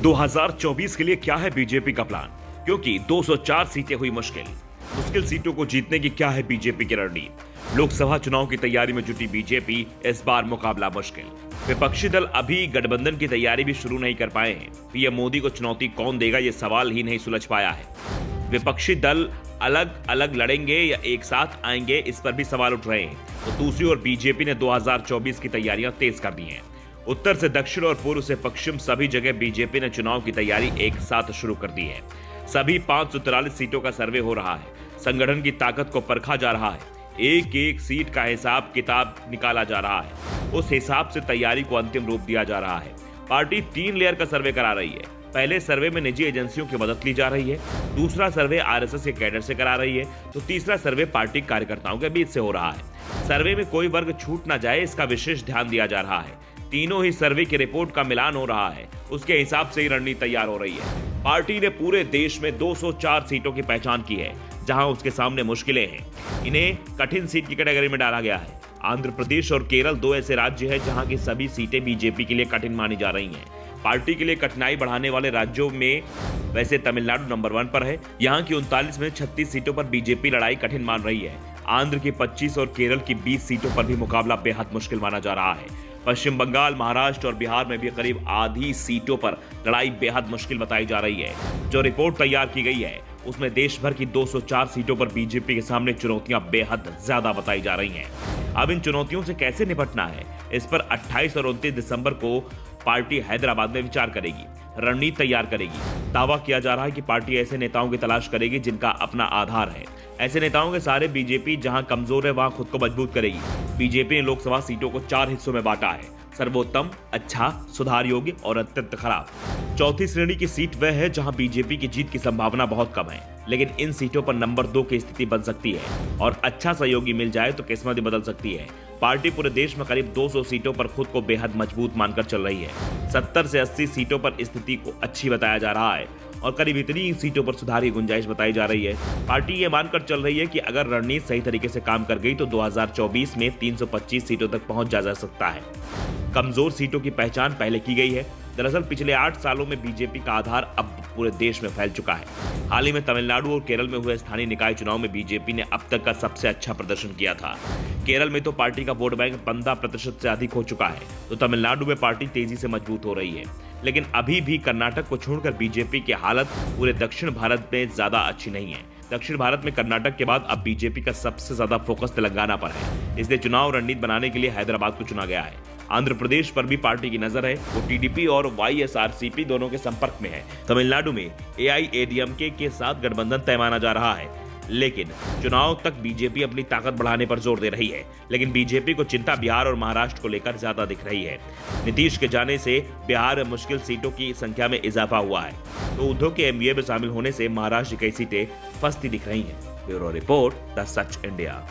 2024 के लिए क्या है बीजेपी का प्लान? क्योंकि 204 सीटें हुई मुश्किल। मुश्किल सीटों को जीतने की क्या है बीजेपी की रणनीति? लोकसभा चुनाव की तैयारी में जुटी बीजेपी, इस बार मुकाबला मुश्किल। विपक्षी दल अभी गठबंधन की तैयारी भी शुरू नहीं कर पाए हैं। पीएम मोदी को चुनौती कौन देगा, ये सवाल ही नहीं सुलझ पाया है। विपक्षी दल अलग अलग लड़ेंगे या एक साथ आएंगे, इस पर भी सवाल उठ रहे हैं। तो दूसरी ओर बीजेपी ने 2024 की तैयारियां तेज कर दी हैं। उत्तर से दक्षिण और पूर्व से पश्चिम सभी जगह बीजेपी ने चुनाव की तैयारी एक साथ शुरू कर दी है। सभी 543 सीटों का सर्वे हो रहा है। संगठन की ताकत को परखा जा रहा है। एक एक सीट का हिसाब किताब निकाला जा रहा है। उस हिसाब से तैयारी को अंतिम रूप दिया जा रहा है। पार्टी 3 लेयर का सर्वे करा रही है। पहले सर्वे में निजी एजेंसियों की मदद ली जा रही है, दूसरा सर्वे आरएसएस के कैडर से करा रही है, तो तीसरा सर्वे पार्टी कार्यकर्ताओं के बीच से हो रहा है। सर्वे में कोई वर्ग छूट ना जाए, इसका विशेष ध्यान दिया जा रहा है। तीनों ही सर्वे की रिपोर्ट का मिलान हो रहा है, उसके हिसाब से ही रणनीति तैयार हो रही है। पार्टी ने पूरे देश में 204 सीटों की पहचान की है, जहां उसके सामने मुश्किलें हैं। इन्हें कठिन सीट की कैटेगरी में डाला गया है। आंध्र प्रदेश और केरल 2 ऐसे राज्य हैं जहां की सभी सीटें बीजेपी के लिए कठिन मानी जा रही हैं। पार्टी के लिए कठिनाई बढ़ाने वाले राज्यों में वैसे तमिलनाडु नंबर 1 पर है। यहाँ की 39 में 36 सीटों पर बीजेपी लड़ाई कठिन मान रही है। आंध्र की 25 और केरल की 20 सीटों पर भी मुकाबला बेहद मुश्किल माना जा रहा है। पश्चिम बंगाल, महाराष्ट्र और बिहार में भी करीब आधी सीटों पर लड़ाई बेहद मुश्किल बताई जा रही है। जो रिपोर्ट तैयार की गई है उसमें देश भर की 204 सीटों पर बीजेपी के सामने चुनौतियां बेहद ज्यादा बताई जा रही हैं। अब इन चुनौतियों से कैसे निपटना है, इस पर 28 और 29 दिसंबर को पार्टी हैदराबाद में विचार करेगी, रणनीति तैयार करेगी। दावा किया जा रहा है कि पार्टी ऐसे नेताओं की तलाश करेगी जिनका अपना आधार है। ऐसे नेताओं के सहारे बीजेपी जहां कमजोर है वहां खुद को मजबूत करेगी। बीजेपी ने लोकसभा सीटों को 4 हिस्सों में बांटा है: सर्वोत्तम, अच्छा, सुधार योग्य और अत्यंत खराब। चौथी श्रेणी की सीट वह है जहां बीजेपी की जीत की संभावना बहुत कम है, लेकिन इन सीटों पर नंबर 2 की स्थिति बन सकती है और अच्छा सहयोगी मिल जाए तो किस्मत बदल सकती है। पार्टी पूरे देश में करीब 200 सीटों पर खुद को बेहद मजबूत मानकर चल रही है। 70 से 80 सीटों पर स्थिति को अच्छी बताया जा रहा है और करीब इतनी ही सीटों पर सुधार की गुंजाइश बताई जा रही है। पार्टी ये मानकर चल रही है कि अगर रणनीति सही तरीके से काम कर गई तो 2024 में 325 सीटों तक पहुंच जा सकता है। कमजोर सीटों की पहचान पहले की गई है। दरअसल पिछले 8 सालों में बीजेपी का आधार अब पूरे देश में फैल चुका है। हाल ही में तमिलनाडु और केरल में हुए स्थानीय निकाय चुनाव में बीजेपी ने अब तक का सबसे अच्छा प्रदर्शन किया था। केरल में तो पार्टी का वोट बैंक 15% से अधिक हो चुका है, तो तमिलनाडु में पार्टी तेजी से मजबूत हो रही है। लेकिन अभी भी कर्नाटक को छोड़कर बीजेपी की हालत पूरे दक्षिण भारत में ज्यादा अच्छी नहीं है। दक्षिण भारत में कर्नाटक के बाद अब बीजेपी का सबसे ज्यादा फोकस तेलंगाना पर है, इसलिए चुनाव रणनीति बनाने के लिए हैदराबाद को चुना गया है। आंध्र प्रदेश पर भी पार्टी की नजर है, वो टीडीपी और वाईएसआरसीपी दोनों के संपर्क में है। तमिलनाडु में एआईएडीएमके के साथ गठबंधन तय माना जा रहा है, लेकिन चुनाव तक बीजेपी अपनी ताकत बढ़ाने पर जोर दे रही है। लेकिन बीजेपी को चिंता बिहार और महाराष्ट्र को लेकर ज्यादा दिख रही है। नीतीश के जाने से बिहार में मुश्किल सीटों की संख्या में इजाफा हुआ है, तो उद्धव के एमवीए में शामिल होने से महाराष्ट्र की कई सीटें फंसती दिख रही हैं। Bureau report, the such India.